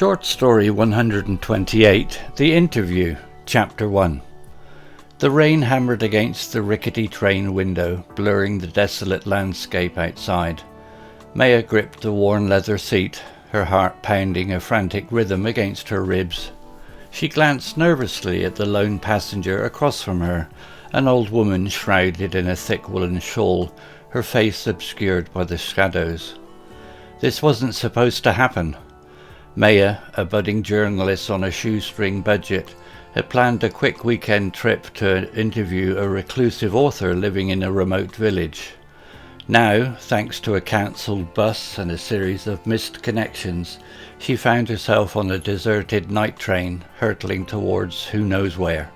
Short Story 128, The Interview, Chapter 1. The rain hammered against the rickety train window, blurring the desolate landscape outside. Maya gripped the worn leather seat, her heart pounding a frantic rhythm against her ribs. She glanced nervously at the lone passenger across from her, an old woman shrouded in a thick woolen shawl, her face obscured by the shadows. This wasn't supposed to happen. Maya, a budding journalist on a shoestring budget, had planned a quick weekend trip to interview a reclusive author living in a remote village. Now, thanks to a cancelled bus and a series of missed connections, she found herself on a deserted night train, hurtling towards who knows where.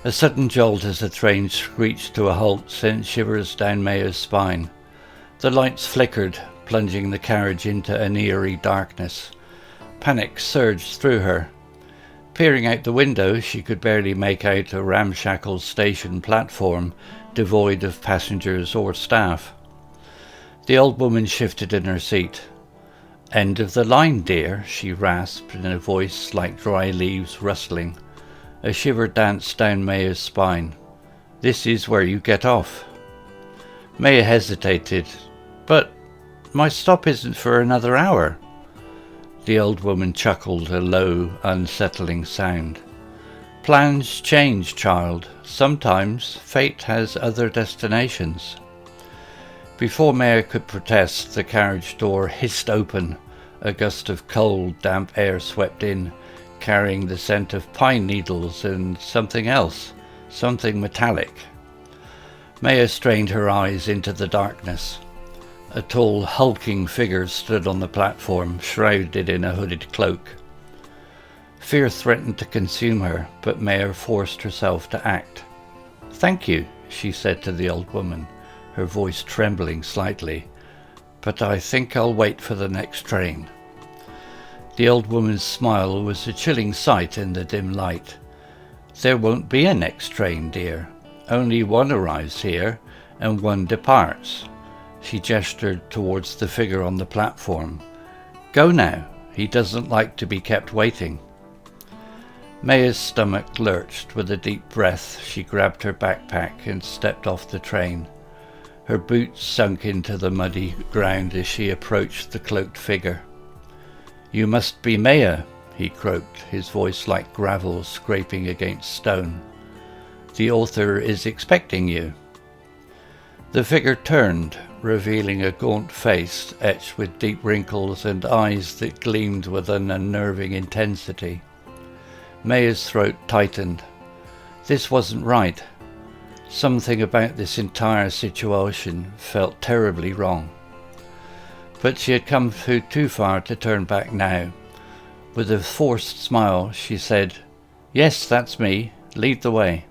A sudden jolt as the train screeched to a halt sent shivers down Maya's spine. The lights flickered, plunging the carriage into an eerie darkness. Panic surged through her. Peering out the window, she could barely make out a ramshackle station platform, devoid of passengers or staff. The old woman shifted in her seat. "End of the line, dear," she rasped in a voice like dry leaves rustling. A shiver danced down Maya's spine. "This is where you get off." Maya hesitated. "But my stop isn't for another hour." The old woman chuckled, a low, unsettling sound. "Plans change, child. Sometimes fate has other destinations." Before Maya could protest, the carriage door hissed open. A gust of cold, damp air swept in, carrying the scent of pine needles and something else, something metallic. Maya strained her eyes into the darkness. A tall, hulking figure stood on the platform, shrouded in a hooded cloak. Fear threatened to consume her, but Maya forced herself to act. "Thank you," she said to the old woman, her voice trembling slightly, "but I think I'll wait for the next train." The old woman's smile was a chilling sight in the dim light. "There won't be a next train, dear. Only one arrives here, and one departs." She gestured towards the figure on the platform. "Go now. He doesn't like to be kept waiting." Maya's stomach lurched. With a deep breath, she grabbed her backpack and stepped off the train. Her boots sunk into the muddy ground as she approached the cloaked figure. "You must be Maya," he croaked, his voice like gravel scraping against stone. "The author is expecting you." The figure turned, revealing a gaunt face etched with deep wrinkles and eyes that gleamed with an unnerving intensity. Maya's throat tightened. This wasn't right. Something about this entire situation felt terribly wrong. But she had come too far to turn back now. With a forced smile, she said, "Yes, that's me. Lead the way."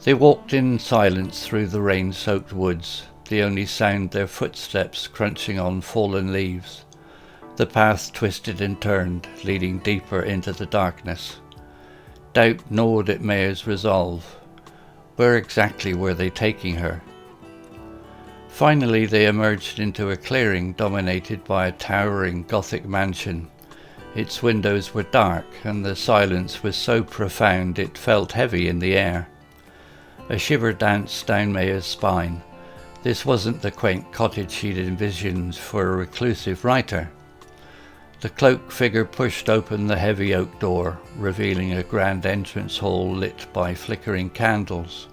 They walked in silence through the rain-soaked woods, the only sound their footsteps crunching on fallen leaves. The path twisted and turned, leading deeper into the darkness. Doubt gnawed at Maya's resolve. Where exactly were they taking her? Finally they emerged into a clearing dominated by a towering Gothic mansion. Its windows were dark, and the silence was so profound it felt heavy in the air. A shiver danced down Maya's spine. This wasn't the quaint cottage she'd envisioned for a reclusive writer. The cloaked figure pushed open the heavy oak door, revealing a grand entrance hall lit by flickering candles.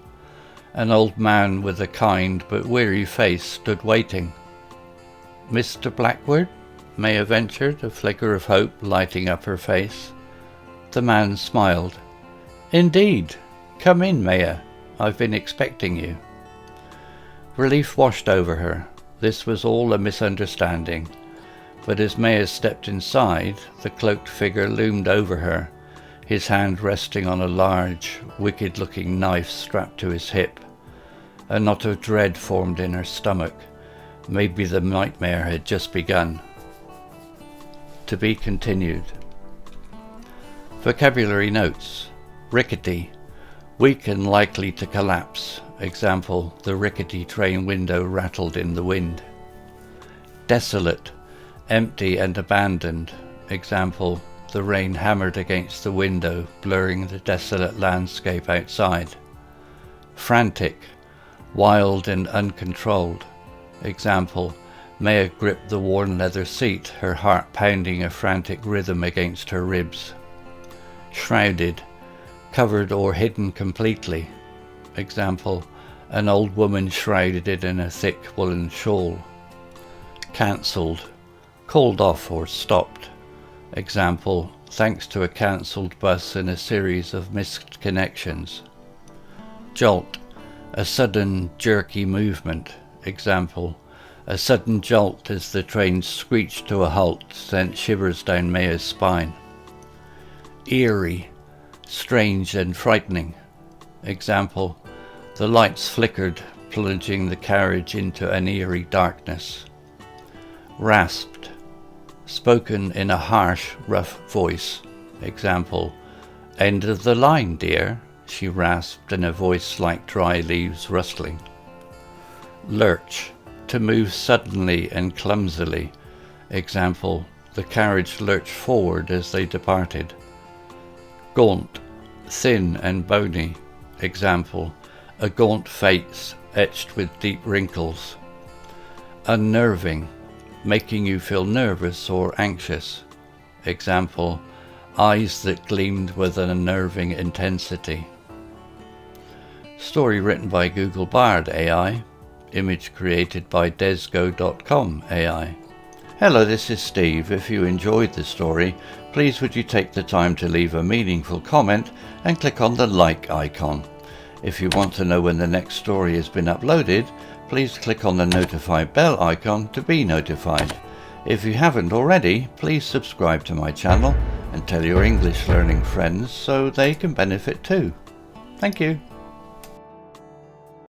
An old man with a kind but weary face stood waiting. "Mr. Blackwood?" Maya ventured, a flicker of hope lighting up her face. The man smiled. "Indeed. Come in, Maya. I've been expecting you." Relief washed over her. This was all a misunderstanding. But as Maya stepped inside, the cloaked figure loomed over her, his hand resting on a large, wicked-looking knife strapped to his hip. A knot of dread formed in her stomach. Maybe the nightmare had just begun. To be continued. Vocabulary notes. Rickety. Weak and likely to collapse. Example, the rickety train window rattled in the wind. Desolate. Empty and abandoned. Example, the rain hammered against the window, blurring the desolate landscape outside. Frantic, wild and uncontrolled. Example, Maya gripped the worn leather seat, her heart pounding a frantic rhythm against her ribs. Shrouded, covered or hidden completely. Example, an old woman shrouded in a thick woollen shawl. Cancelled, called off or stopped. Example, thanks to a cancelled bus and a series of missed connections. Jolt, a sudden jerky movement. Example, a sudden jolt as the train screeched to a halt sent shivers down Maya's spine. Eerie, strange and frightening. Example, the lights flickered, plunging the carriage into an eerie darkness. Rasped, spoken in a harsh, rough voice. Example, end of the line, dear, she rasped in a voice like dry leaves rustling. Lurch, to move suddenly and clumsily. Example, the carriage lurched forward as they departed. Gaunt, thin and bony. Example, a gaunt face etched with deep wrinkles. Unnerving, making you feel nervous or anxious. Example, eyes that gleamed with an unnerving intensity. Story written by Google Bard AI. Image created by desgo.com AI. Hello, this is Steve. If you enjoyed the story, please would you take the time to leave a meaningful comment and click on the like icon. If you want to know when the next story has been uploaded, please click on the notify bell icon to be notified. If you haven't already, please subscribe to my channel and tell your English learning friends so they can benefit too. Thank you.